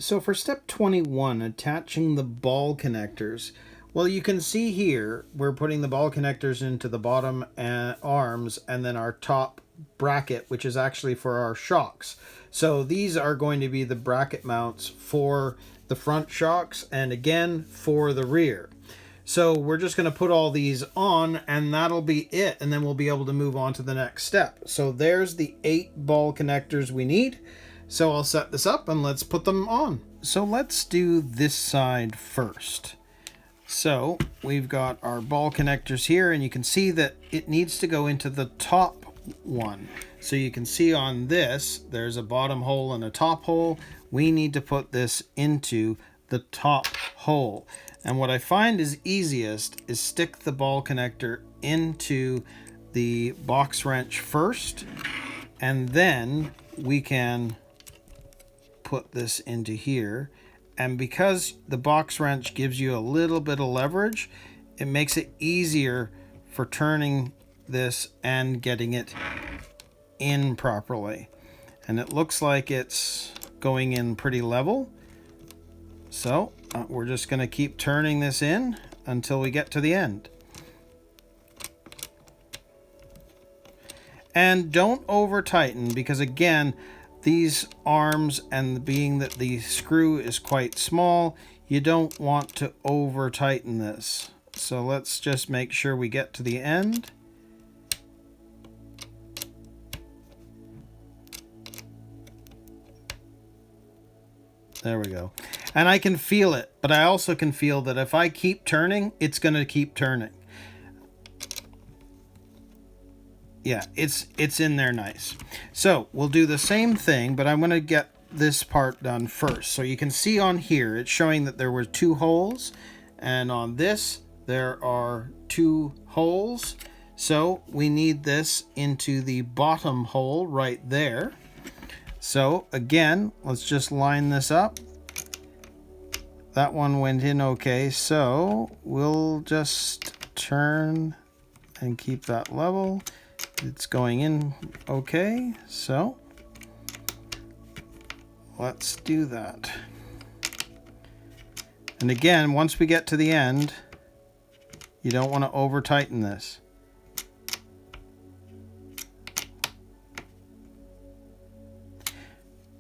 So for step 21, attaching the ball connectors, well, you can see here, we're putting the ball connectors into the bottom arms and then our top bracket, which is actually for our shocks. So these are going to be the bracket mounts for the front shocks and again for the rear. So we're just going to put all these on and that'll be it. And then we'll be able to move on to the next step. So there's the 8 ball connectors we need. So I'll set this up and let's put them on. So let's do this side first. So we've got our ball connectors here and you can see that it needs to go into the top one. So you can see on this, there's a bottom hole and a top hole. We need to put this into the top hole. And what I find is easiest is stick the ball connector into the box wrench first, and then we can put this into here. And because the box wrench gives you a little bit of leverage, it makes it easier for turning this and getting it in properly. And it looks like it's going in pretty level. So we're just going to keep turning this in until we get to the end. And don't over tighten, because again, these arms, and being that the screw is quite small, you don't want to over tighten this. So let's just make sure we get to the end. There we go. And I can feel it, but I also can feel that if I keep turning, it's going to keep turning. Yeah, it's in there nice. So we'll do the same thing, but I'm going to get this part done first. So you can see on here, it's showing that there were 2 holes, and on this, there are 2 holes. So we need this into the bottom hole right there. So again, let's just line this up. That one went in okay, so we'll just turn and keep that level. It's going in okay, so let's do that. And again, once we get to the end, you don't want to over tighten this.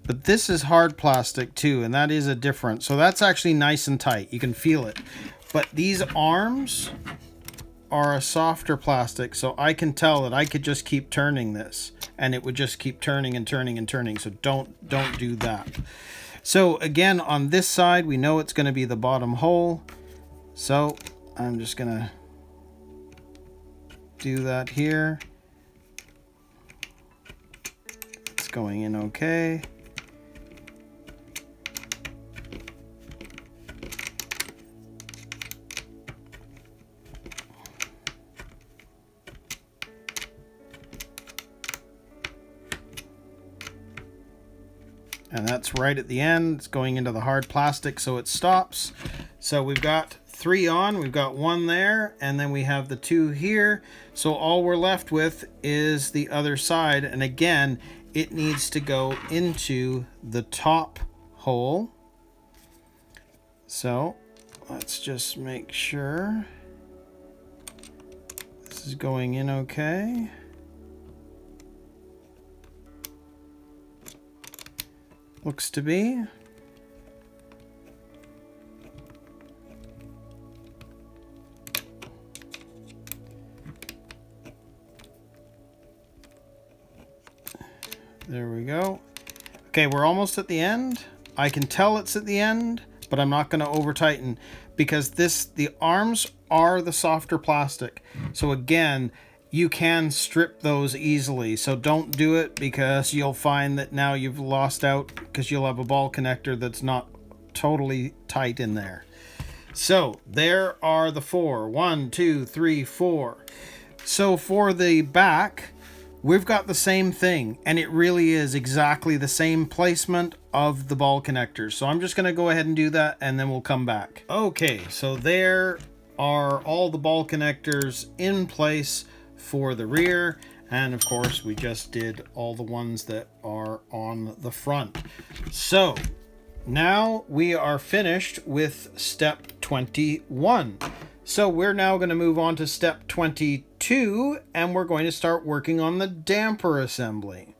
But this is hard plastic too, and that is a difference. So that's actually nice and tight. You can feel it. But these arms are a softer plastic, so I can tell that I could just keep turning this and it would just keep turning and turning and turning. So don't do that. So again, on this side, we know it's going to be the bottom hole. So I'm just going to do that here. It's going in okay. And that's right at the end. It's going into the hard plastic, so it stops. So we've got 3 on, we've got 1 there, and then we have the 2 here. So all we're left with is the other side. And again, it needs to go into the top hole. So let's just make sure this is going in okay. Looks to be. There we go. Okay, we're almost at the end. I can tell it's at the end, but I'm not going to over tighten because the arms are the softer plastic. So again, you can strip those easily, so don't do it because you'll find that now you've lost out because you'll have a ball connector that's not totally tight in there. So there are the 4. 1, 2, 3, 4. So for the back, we've got the same thing, and it really is exactly the same placement of the ball connectors. So I'm just going to go ahead and do that, and then we'll come back. Okay, so there are all the ball connectors in place for the rear, and of course we just did all the ones that are on the front. So Now we are finished with step 21. So we're now going to move on to step 22, and we're going to start working on the damper assembly.